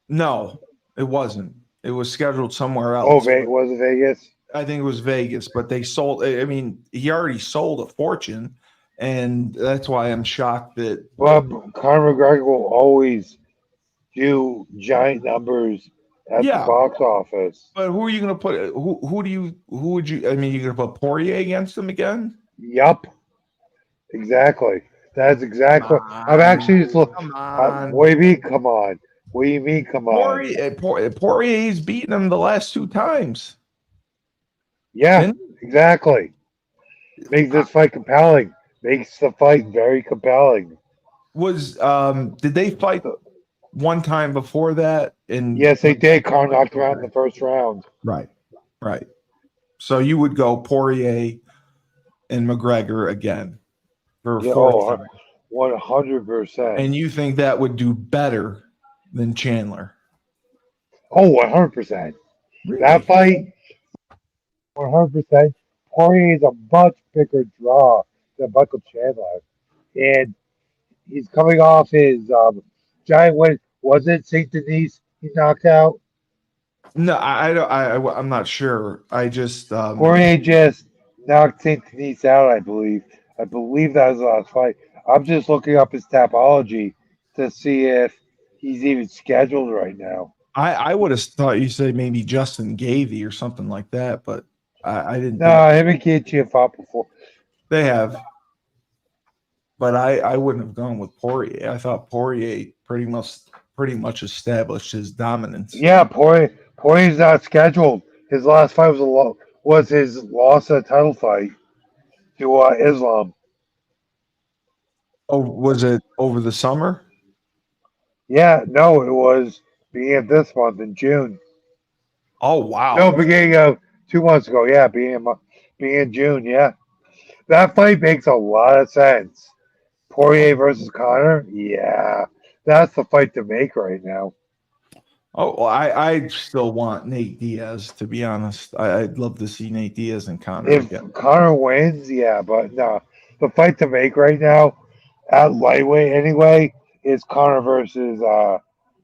No, it wasn't. It was scheduled somewhere Oh, else, but Was it Vegas? I think it was Vegas. But they sold. I mean, he already sold a fortune, and that's why I'm shocked that. Well, Conor McGregor will always do giant numbers at the Yeah, box office. but who are you going to put? Who would you? I mean, you're going to put Poirier against him again? Yup, exactly. That's Come exactly. I'm on, actually just look. come What on. do you mean? Come on. What do you mean? Come on. Poirier's beaten him the last 2 times. Yeah, Didn't exactly. Makes uh, this fight compelling. Makes the fight very compelling. was did they fight one time before that? And Yes, they did. Carr knocked him out in the first round. right, right. So you would go Poirier and McGregor again for a Yeah, fourth oh, time, 100%. and you think that would do better than Chandler? Oh, 100%. That Really? fight, 100%. Poirier is a much bigger draw than Michael Chandler. And he's coming off his giant win. Was it St. Denis he knocked out? No, I don't. I'm not sure. I just Poirier just knocked St. Denis out, I believe. I believe that was the last fight. I'm just looking up his topology to see if he's even scheduled right now. I would have thought you say maybe Justin Gavey or something like that, but I didn't think No, him and Gaethje have fought before. they have. But I wouldn't have gone with Poirier. I thought Poirier pretty much established his dominance. Yeah, Poirier's not scheduled. His last fight was his loss at title fight to Islam. Oh, was it over the summer? Yeah, no, it was beginning of this month in June. Oh No, wow. beginning of 2 months ago. Yeah, beginning of June. Yeah, that fight makes a lot of sense. Poirier versus Connor. Yeah, that's the fight to make right now. Oh, well, I still want Nate Diaz, to be honest. I'd love to see Nate Diaz and Connor If again. Connor wins, yeah, but no, the fight to make right now at lightweight anyway is Connor versus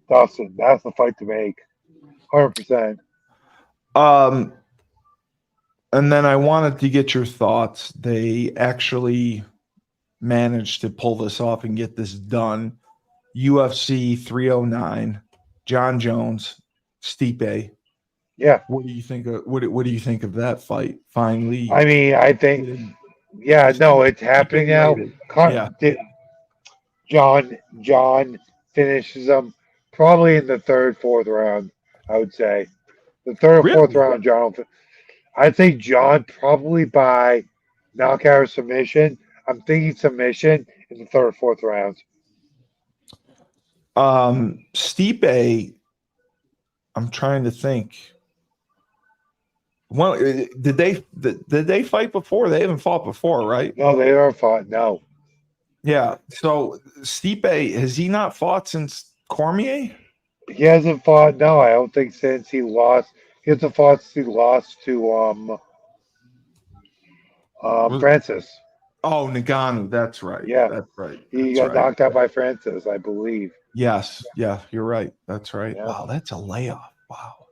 Dustin. That's the fight to make. 100%. Um, and then I wanted to get your thoughts. They actually managed to pull this off and get this done. UFC 309, John Jones, Stipe. Yeah. What do you think of what do you think of that fight? Finally, I mean, I think, yeah, no, it's happening Stipe now. might have, Con- yeah. John finishes them probably in the third, fourth round, I would say. The third or fourth Really? round, I'd say John probably by knockout or submission. I'm thinking submission in the third or fourth round. Stipe, I'm trying to think. Well, did they fight before? They haven't fought before, right? No, they never fought. No. Yeah. So Stipe, has he not fought since Cormier? He hasn't fought. No, I don't think since he lost. He hasn't fought since he lost to Was- Francis. Oh, Nagano. That's right. Yeah, That's right. he That's got right. knocked out by Francis, I believe. Yes. Yeah, you're right. That's right. Yeah. Wow, that's a layoff. Wow.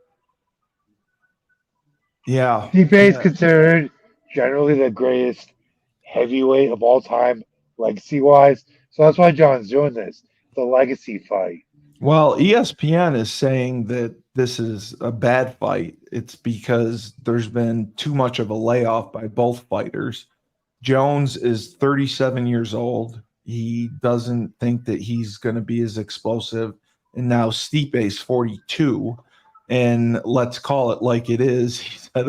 Yeah. Stipe is Yeah. considered generally the greatest heavyweight of all time, legacy wise. So that's why John's doing this. The legacy fight. Well, ESPN is saying that this is a bad fight. It's because there's been too much of a layoff by both fighters. Jones is 37 years old. He doesn't think that he's going to be as explosive. And now Stipe's 42. And let's call it like it is. He's had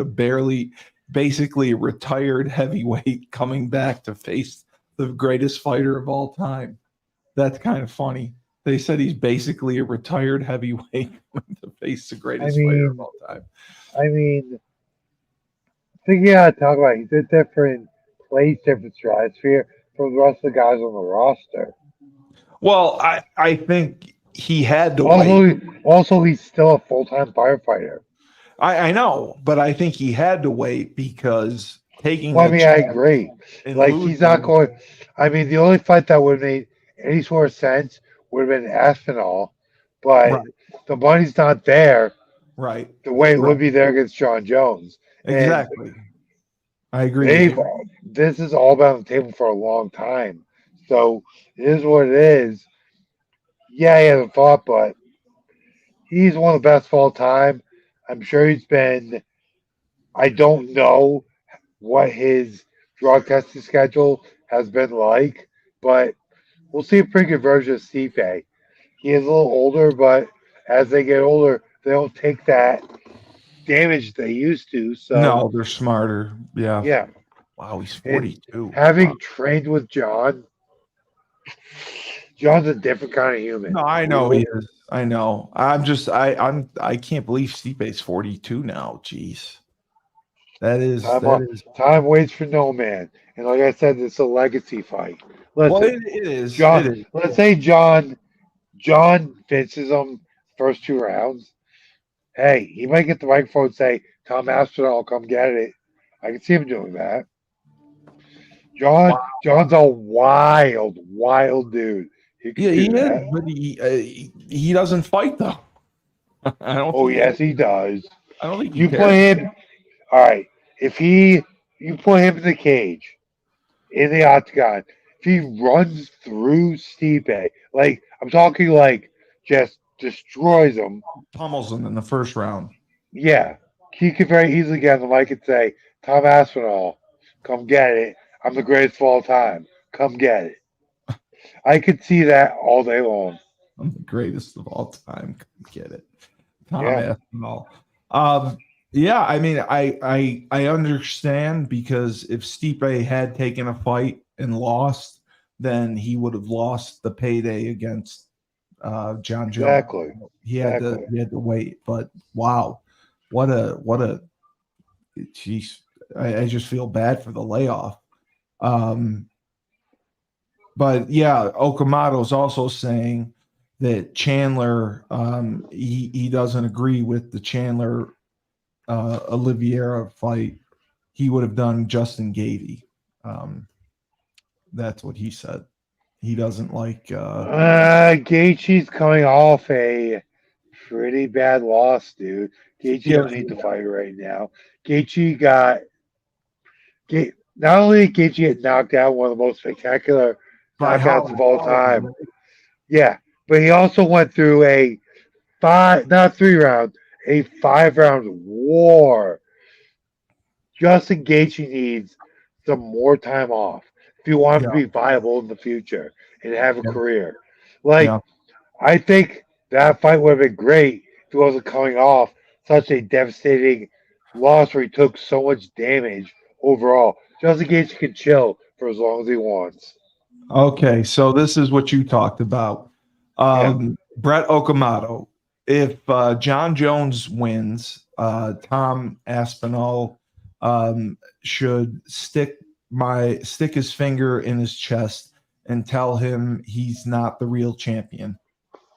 basically a retired heavyweight coming back to face the greatest fighter of all time. That's kind of funny. They said he's basically a retired heavyweight to face the I greatest fighter of mean, all time. I mean, I think you gotta talk about he's a different place, different stratosphere from the rest of the guys on the roster. Well, I think he had to wait. Also, he's still a full time firefighter. I know, but I think he had to wait because taking Well, I the mean, I chance agree. and Like he's not losing. going. I mean, the only fight that would have made any sort of sense would have been Aspinall, but Right, the money's not there right, the way it would right. be there against John Jones. And Exactly. I agree with they've you. this has all been on the table for a long time. So it is what it is. Yeah, he hasn't fought, but He's one of the best of all time. I'm sure he's been. I don't know what his drug testing schedule has been like, but we'll see a pretty good version of Stipe. He is a little older, but as they get older, they don't take that damage they used to. So No, they're smarter. Yeah. yeah, Wow, he's and 42. Wow. having trained with John, John's a different kind of human. No, I We know he will is. I know. I can't believe Stipe's 42 now. Jeez. That is time waits for no man, and like I said, it's a legacy fight. well Listen, it is. It John. is. Let's say John finishes him first 2 rounds. Hey, he might get the microphone and say, "Tom Aspinall, come get it." I can see him doing that. John's a wild dude. He Yeah, could he do is, that. but he doesn't fight though. I don't Oh think yes, he does. I don't think he You cares. play him. All right. If he you put him in the cage in the octagon, if he runs through Stipe, like I'm talking like just destroys him, Pummels him in the first round. yeah, he could very easily get on the mic and say, Tom Aspinall, come get it. I'm the greatest of all time. Come get it. I could see that all day long. I'm the greatest of all time. Get it. Tom Yeah, Aspinall. Um, yeah, I mean, I understand because if Stipe had taken a fight and lost, then he would have lost the payday against John Jones. exactly. He Exactly. had to wait. But wow, what a jeez. I just feel bad for the layoff. Um, but yeah, Okamoto's also saying that Chandler he doesn't agree with the Chandler Oliveira fight. He would have done Justin Gavey. Um, that's what he said. He doesn't like Gaethje's coming off a pretty bad loss, dude. Gaethje yeah, don't need to fight right now. Gaethje got not only did Gaethje get knocked out, one of the most spectacular by knockouts Holly. of all time. Yeah, but he also went through a not 3 round, a 5 round war. Justin Gaethje needs some more time off if you want him Yeah, to be viable in the future and have a yeah, career. yeah. Like I think that fight would have been great if he wasn't coming off such a devastating loss where he took so much damage overall. Justin Gaethje can chill for as long as he wants. Okay, so this is what you talked about. Yeah, Brett Okamoto. If John Jones wins, Tom Aspinall should stick his finger in his chest and tell him he's not the real champion.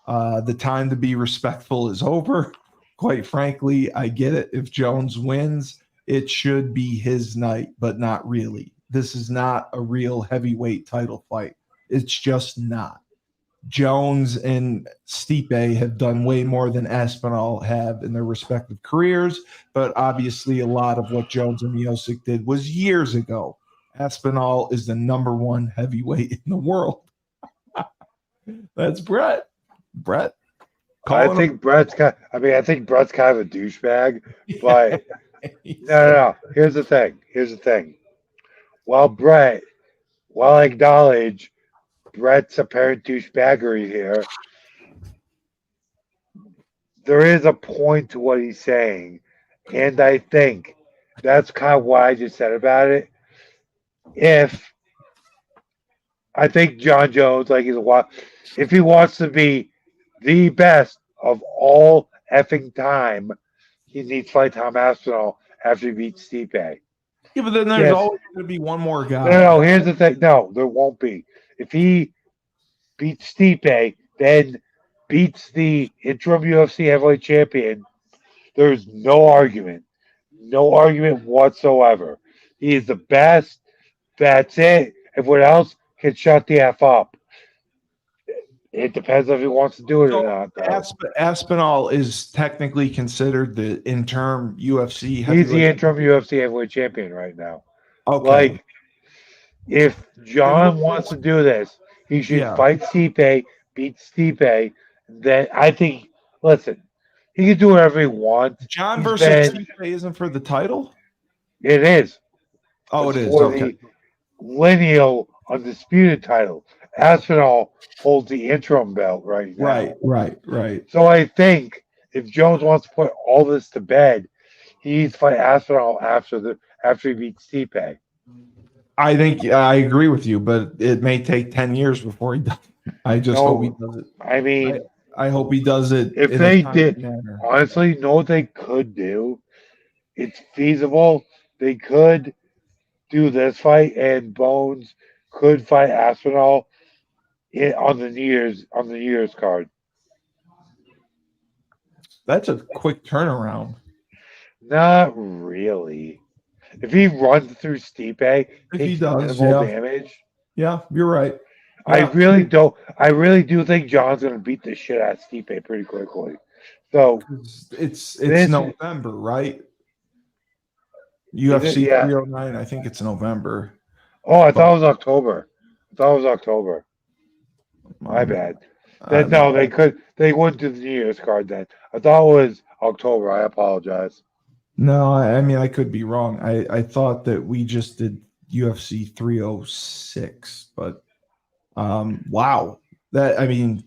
The time to be respectful is over. Quite frankly, I get it. If Jones wins, it should be his night, but not really. This is not a real heavyweight title fight. It's just not. Jones and Stipe have done way more than Aspinall have in their respective careers, but obviously a lot of what Jones and Miocic did was years ago. Aspinall is the number one heavyweight in the world. That's Brett. Brett I calling think Brett's kind. I mean, I think Brett's kind of a douchebag, him. but no. Here's the thing. Here's the thing. While Brett, while I acknowledge Brett's apparent douchebaggery here, there is a point to what he's saying, and I think that's kind of what I just said about it. If I think John Jones, like if he wants to be the best of all effing time, he needs to fight Tom Aspinall after he beats Stipe. Yeah, but then there's Yes. always going to be one more No. guy. Here's the thing. No, there won't be. If he beats Stipe, then beats the interim UFC heavyweight champion, there's no argument. No argument whatsoever. He is the best. That's it. Everyone else can shut the F up. It depends if he wants to do it or So not, though. Aspinall is technically considered the interim UFC He's the heavyweight. interim UFC heavyweight champion right now. Okay, Like, if then John wants to do this, he should yeah, fight Stipe, beat Stipe. Then I think, listen, He can do whatever he wants. John He's versus been. Stipe isn't for the title? It is. Oh, It's it is. for Okay. the lineal undisputed title. Aspinall holds the interim belt right Right, now. right. So I think if Jones wants to put all this to bed, he needs to fight Aspinall after he beats Stipe. I think I agree with you, but it may take 10 years before he does. I just hope he No, does it. I mean, I hope he does it if in a they timely did, manner. honestly, know what they could do? It's feasible. They could do this fight, and Bones could fight Aspinall on the New Year's card. That's a quick turnaround. Not really. If he runs through Stipe, If he takes does, minimal yeah. damage, Yeah, you're right. I Yeah. really don't. I really do think John's gonna beat the shit out of Stipe pretty quickly. So It's this November, right? is it. UFC Yeah. 309, I think it's November. Oh, I But thought it was October. I thought it was October. My um, bad. I Then don't no, know. they could. They wouldn't do the New Year's card then. I thought it was October. I apologize. No, I mean I could be wrong. I thought that we just did UFC 306, but wow. That I mean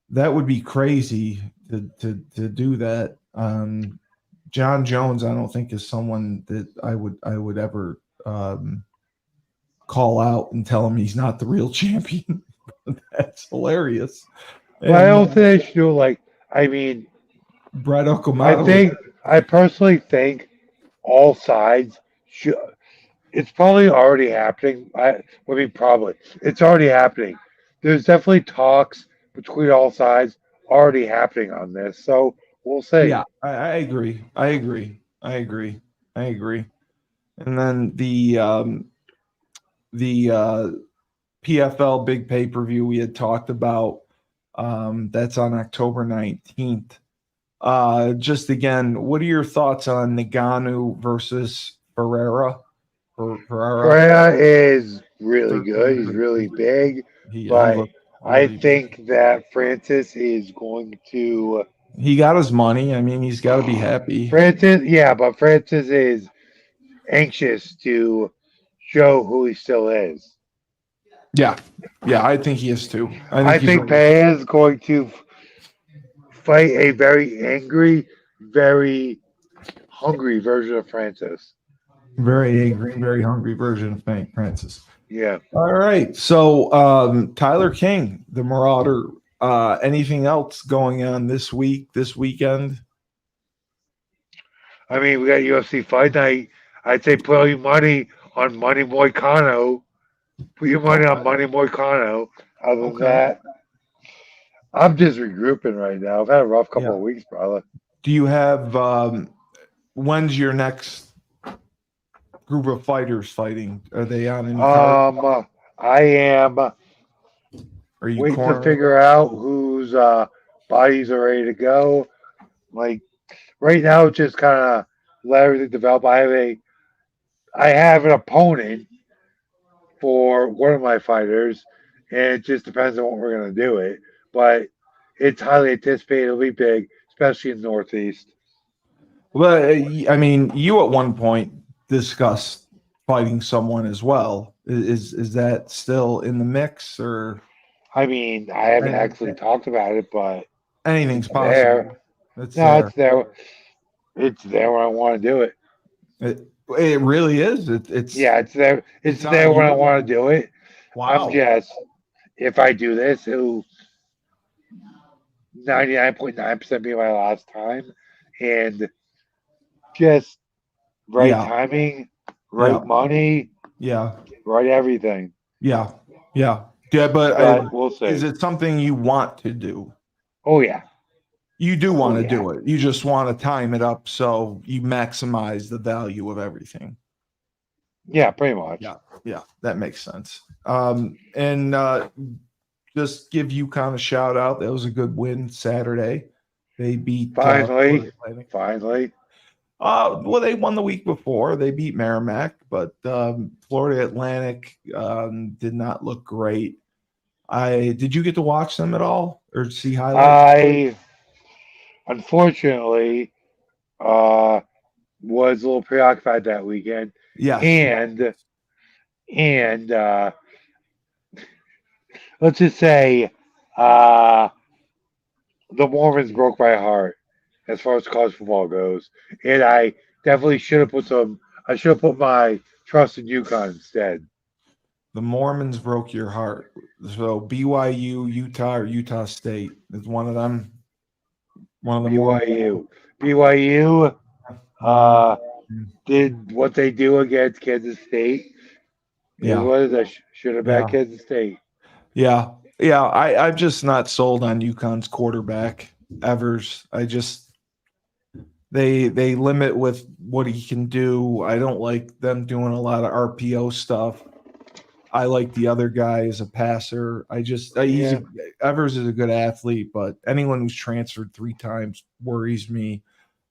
that would be crazy to do that. John Jones, I don't think is someone that I would ever call out and tell him he's not the real champion. That's hilarious. But I And don't think they should do like. I mean, Brett I Okamoto, think. I personally think all sides should. It's probably already happening. I mean, probably it's already happening. There's definitely talks between all sides already happening on this. So we'll see. yeah, I agree. I agree. I agree. I agree. And then the PFL big pay per view we had talked about. That's on October 19th. Just again, what are your thoughts on Nagano versus Ferreira? Ferreira, Freya is really good. He's 13. really big, He but looked I really good. think that Francis is going to. He got his money. I mean, he's got to be happy. Francis, yeah, but Francis is anxious to show who he still is. Yeah, yeah, I think he is too. I think I he's think ready. Pay is going to fight a very angry, very hungry version of Francis. Very angry, very hungry version of Frank Francis. Yeah. All right. So Tyler King, the Marauder. Anything else going on this week, this weekend? I mean, we got UFC Fight Night. I'd say put all your money on Money Moicano. Put your money on Okay. Money Moicano. Other than Okay. that, I'm just regrouping right now. I've had a rough couple Yeah. of weeks, brother. Do you have when's your next group of fighters fighting? Are they on any card? I am Are you waiting to cornering? figure out whose bodies are ready to go. Like right now, just kind of let everything develop. I have an opponent for one of my fighters, and it just depends on what we're gonna do it. But it's highly anticipated. It'll be big, especially in the Northeast. Well, I mean, you at one point discussed fighting someone as well. Is that still in the mix, or I mean, I haven't any- actually talked about it, but anything's it's there. possible? It's No, there. it's there. It's there when I want to do it. It really is. Yeah, it's there. It's It's on there when I you. want to do it. I'm Wow. just, if I do this, it'll 99.9% be my last time. And just right Yeah. timing, right Yeah. money, Yeah. right everything. Yeah. Yeah. Yeah. But But we'll is see. it something you want to do? Oh, yeah. You do Oh, want to yeah. do it. You just want to time it up so you maximize the value of everything. Yeah, pretty much. Yeah. Yeah. That makes sense. And just give you kind of shout out. That was a good win Saturday. They beat Finally. Florida Atlantic. Finally. Well, they won the week before. They beat Merrimack, but Florida Atlantic did not look great. Did you get to watch them at all or see highlights? unfortunately, was a little preoccupied that weekend, Yes. and let's just say, uh, the Mormons broke my heart as far as college football goes, and I definitely should have put some. I should have put my trust in UConn instead. The Mormons broke your heart. So BYU, Utah, or Utah State is one of them. One of the Mormons. BYU Mm, uh, did what they do against Kansas State. It yeah. was I should have bet Yeah. Kansas State. Yeah. Yeah. I'm just not sold on UConn's quarterback, Evers. They limit with what he can do. I don't like them doing a lot of RPO stuff. I like the other guy as a passer. Yeah, Evers is a good athlete, but anyone who's transferred 3 times worries me.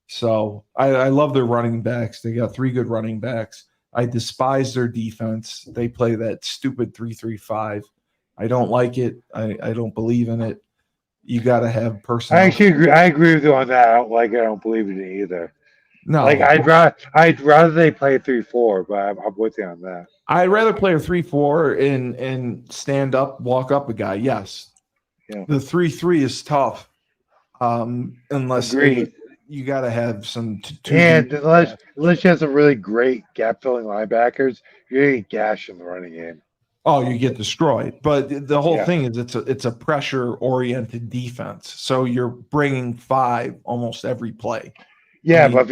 So I love their running backs. They got 3 good running backs. I despise their defense. They play that stupid 3-3-5. I don't like it. I don't believe in it. You got to have I personnel. actually agree. I agree with you on that. I don't like it. I don't believe in it either. Like No, I'd rather they play 3-4, but I'm with you on that. I'd rather play a 3-4 and stand up, walk up a guy. Yes, Yeah, the 3-3 is tough. Unless agreed. you got to have some two deep. And unless you have some really great gap filling linebackers, you're gonna get gashed in the running game. Oh, you get destroyed. But the whole Yeah, thing is it's a pressure oriented defense. So you're bringing 5 almost every play. I yeah. mean, But if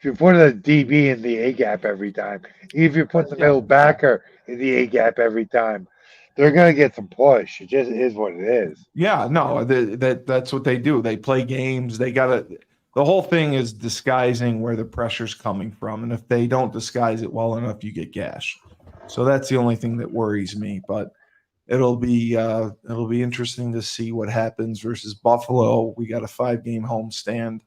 you put a DB in the A gap every time, if you put the yeah, middle backer in the A gap every time, they're gonna get some push. It just is what it is. yeah, no, that's what they do. They play games. They got to. The whole thing is disguising where the pressure's coming from, and if they don't disguise it well enough, you get gashed. So that's the only thing that worries me. But it'll be interesting to see what happens versus Buffalo. We got a 5-game homestand.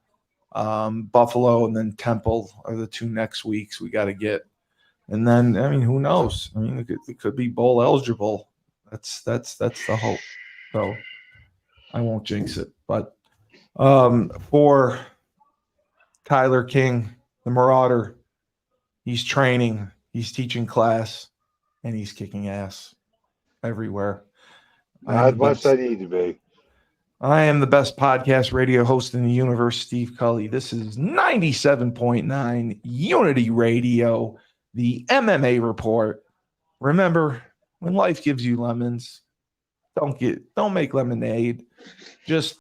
Buffalo and then Temple are the 2 next weeks we got to get. And then I mean, who knows? I mean, it could be bowl eligible. That's the hope. So I won't jinx it. But for Tyler King, the Marauder, he's training, he's teaching class, and he's kicking ass everywhere. I Not am as the much as I best. need to be. I am the best podcast radio host in the universe, Steve Cully. This is 97.9 Unity Radio, the MMA report. Remember, when life gives you lemons, don't make lemonade. Just